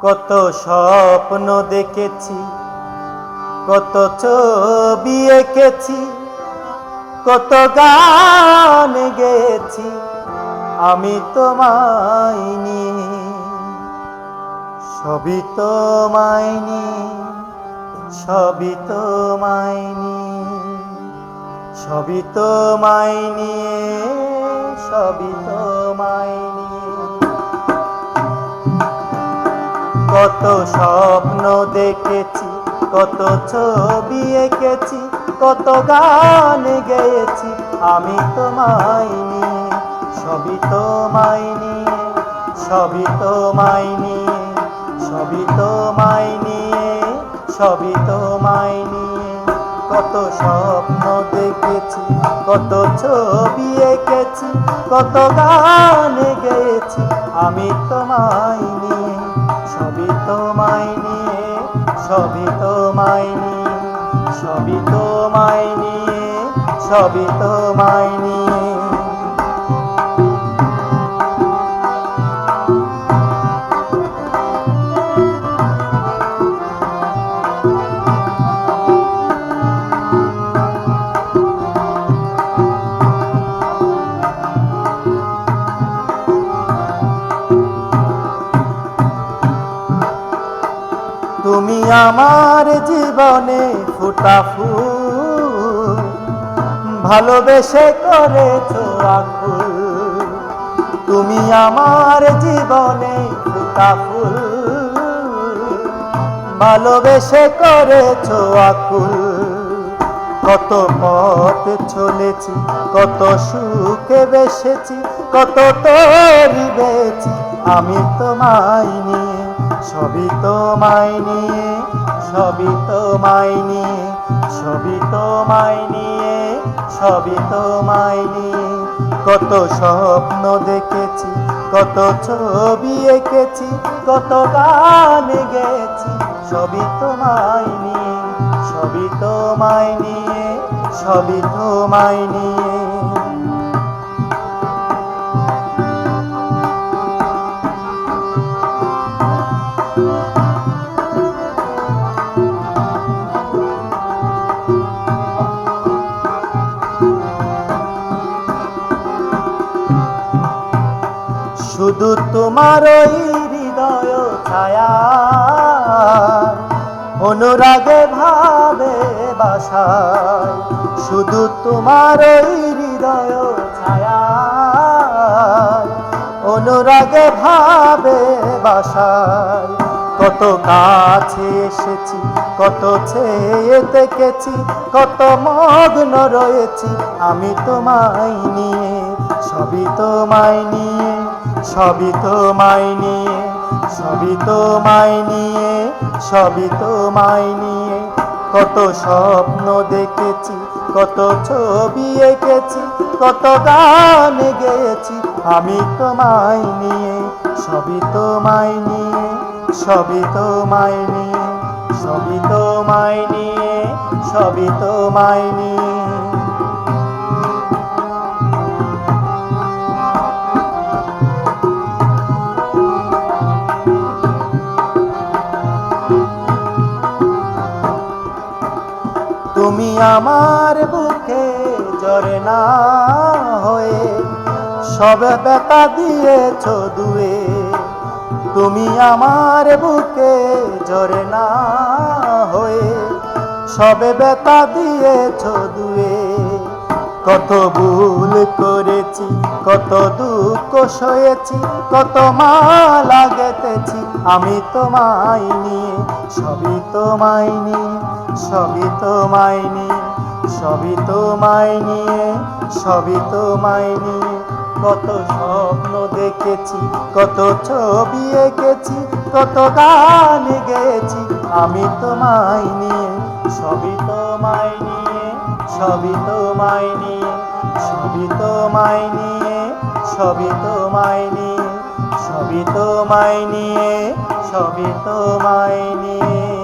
কত স্বপ্ন দেখেছি, কত ছবি এঁকেছি, কত গান গেয়েছি আমি তোমায় নিয়ে। সবই তোমায় নিয়ে, সবই তোমায় নিয়ে, সবই তোমায় নিয়ে, সবই তোমায় নিয়ে। কত স্বপ্ন দেখেছি, কত ছবি এঁকেছি, কত গান গেয়েছি আমি তোমায় নিয়ে। সবই তোমায় নিয়ে, সবই তোমায় নিয়ে, সবই তোমায় নিয়ে, সবই তোমায় নিয়ে। কত স্বপ্ন দেখেছি, কত ছবি এঁকেছি, কত গান গেয়েছি আমি তোমায় নিয়ে। সবই তোমায় নিয়ে, সবই তোমায় নিয়ে, সবই তোমায় নিয়ে, সবই তোমায় নিয়ে। তুমি আমার জীবনে ফোটা ফুল, ভালোবেসে করেছো আকুল। তুমি আমার জীবনে ফোটা ফুল, ভালোবেসে করেছো আকুল। কত পথ চলেছি, কত সুখে বেসেছি, কত তরি বেছি আমি তোমায় নিয়ে। সবই তোমায় নিয়ে, সবই তোমায় নিয়ে, সবই তোমায় নিয়ে, সবই তোমায় নিয়ে। কত স্বপ্ন দেখেছি, কত ছবি এঁকেছি, কত গান গেয়েছি সবই তোমায় নিয়ে। সবই তোমায় নিয়ে, সবই তোমায় নিয়ে। শুধু তোমার ওই হৃদয় ছায়া, অনুরাগে ভাবে বাসায়। শুধু তোমার ওই হৃদয় ছায়া, অনুরাগে ভাবে বাসায়। কত কাছে এসেছি, কত ছেয়ে দেখেছি, কত মগ্ন রয়েছি আমি তোমায় নিয়ে। সবই তোমায় নিয়ে, সবই তোমায় নিয়ে, সবই তোমায় নিয়ে, সবই তোমায় নিয়ে। কত স্বপ্ন দেখেছি, কত ছবি এঁকেছি, কত গান গেয়েছি আমি তোমায় নিয়ে। সবই তোমায় নিয়ে, সবই তোমায় নিয়ে, সবই তোমায় নিয়ে, সবই তোমায় নিয়ে। তুমি আমার বুকে ঝরনা হয়ে সব ব্যথা দিয়েছ দুয়ে। তুমি আমার বুকে ঝরনা হয়ে সব ব্যথা দিয়েছ দুয়ে। কত ভুল করেছি, কত দুঃখ সয়েছি, কত মালা গেঁথেছি আমি তোমায় নিয়ে। সবই তোমায় নিয়ে, সবই তোমায় নিয়ে, সবই তোমায় নিয়ে, সবই তোমায় নিয়ে। কত স্বপ্ন দেখেছি, কত ছবি এঁকেছি, কত গান গেয়েছি আমি তোমায় নিয়ে। সবই তোমায় নিয়ে, সবই তোমায় নিয়ে, সবই তোমায় নিয়ে, সবই তোমায় নিয়ে, সবই তোমায় নিয়ে, সবই তোমায় নিয়ে।